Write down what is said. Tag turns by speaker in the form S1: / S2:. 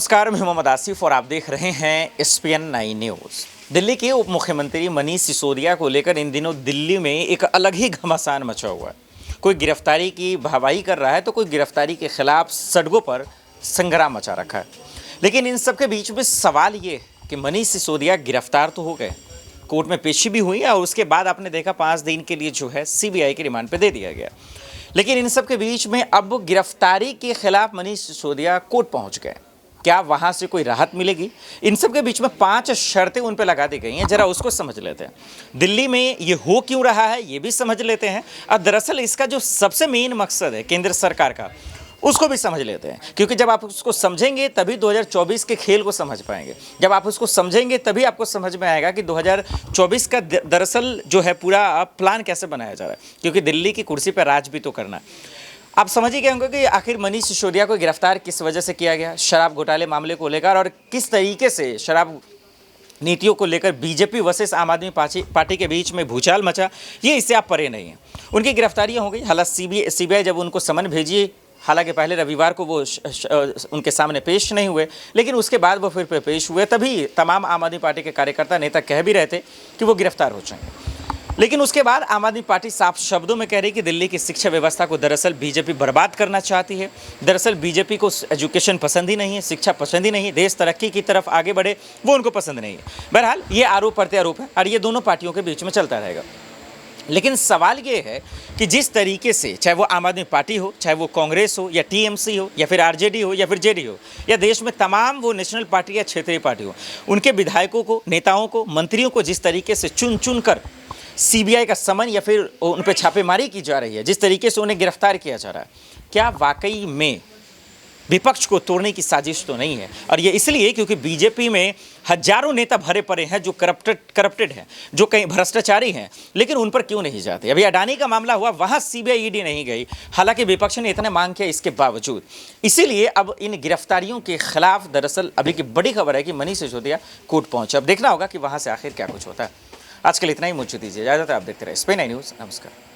S1: नमस्कार, मैं मोहम्मद आसिफ और आप देख रहे हैं SPN 9 न्यूज़। दिल्ली के उप मुख्यमंत्री मनीष सिसोदिया को लेकर इन दिनों दिल्ली में एक अलग ही घमासान मचा हुआ है। कोई गिरफ्तारी की वाहवाही कर रहा है तो कोई गिरफ्तारी के खिलाफ सड़कों पर संग्राम मचा रखा है। लेकिन इन सब के बीच में सवाल ये है कि मनीष सिसोदिया गिरफ्तार तो हो गए, कोर्ट में पेशी भी हुई और उसके बाद आपने देखा 5 दिन के लिए जो है CBI के रिमांड पर दे दिया गया। लेकिन इन सब के बीच में अब गिरफ्तारी के खिलाफ मनीष सिसोदिया कोर्ट पहुंच गए। क्या वहां से कोई राहत मिलेगी? इन सब के बीच में 5 शर्तें उन पर लगा दी गई हैं, जरा उसको समझ लेते हैं। दिल्ली में ये हो क्यों रहा है ये भी समझ लेते हैं और दरअसल इसका जो सबसे मेन मकसद है केंद्र सरकार का, उसको भी समझ लेते हैं। क्योंकि जब आप उसको समझेंगे तभी 2024 के खेल को समझ पाएंगे। जब आप उसको समझेंगे तभी आपको समझ में आएगा कि 2024 का दरअसल जो है पूरा प्लान कैसे बनाया जा रहा है। क्योंकि दिल्ली की कुर्सी पर राज भी तो करना है। आप समझ ही गए होंगे कि आखिर मनीष सिसोदिया को गिरफ्तार किस वजह से किया गया, शराब घोटाले मामले को लेकर, और किस तरीके से शराब नीतियों को लेकर बीजेपी वर्सेस आम आदमी पार्टी के बीच में भूचाल मचा, ये इससे आप परे नहीं हैं। उनकी गिरफ्तारियां हो गई। हालांकि CBI जब उनको समन भेजी, हालांकि पहले रविवार को वो उनके सामने पेश नहीं हुए, लेकिन उसके बाद वो फिर पेश हुए। तभी तमाम आम आदमी पार्टी के कार्यकर्ता नेता कह भी रहे थे कि वो गिरफ्तार हो जाएंगे। लेकिन उसके बाद आम आदमी पार्टी साफ शब्दों में कह रही कि दिल्ली की शिक्षा व्यवस्था को दरअसल बीजेपी बर्बाद करना चाहती है। दरअसल बीजेपी को एजुकेशन पसंद ही नहीं है, शिक्षा पसंद ही नहीं है, देश तरक्की की तरफ आगे बढ़े वो उनको पसंद नहीं है। बहरहाल ये आरोप प्रत्यारोप है और ये दोनों पार्टियों के बीच में चलता रहेगा। लेकिन सवाल ये है कि जिस तरीके से, चाहे वो आम आदमी पार्टी हो, चाहे वो कांग्रेस हो या TMC हो या फिर RJD हो या फिर JD हो, या देश में तमाम वो नेशनल पार्टी या क्षेत्रीय पार्टी हो, उनके विधायकों को, नेताओं को, मंत्रियों को जिस तरीके से चुन चुन कर CBI का समन या फिर उन पर छापेमारी की जा रही है, जिस तरीके से उन्हें गिरफ्तार किया जा रहा है, क्या वाकई में विपक्ष को तोड़ने की साजिश तो नहीं है? और ये इसलिए क्योंकि बीजेपी में हजारों नेता भरे पड़े हैं जो करप्टेड हैं, जो कहीं भ्रष्टाचारी हैं, लेकिन उन पर क्यों नहीं जाते? अभी अडानी का मामला हुआ, वहाँ CBI ED नहीं गई, हालांकि विपक्ष ने इतने मांग किया इसके बावजूद। इसीलिए अब इन गिरफ्तारियों के खिलाफ दरअसल अभी की बड़ी खबर है कि मनीष सिसोदिया कोर्ट पहुंचे। अब देखना होगा कि वहाँ से आखिर क्या कुछ होता है। आज के लिए इतना ही, मुझे दीजिए इजाजत। आप देखते रहे SPN 9 न्यूज़। नमस्कार।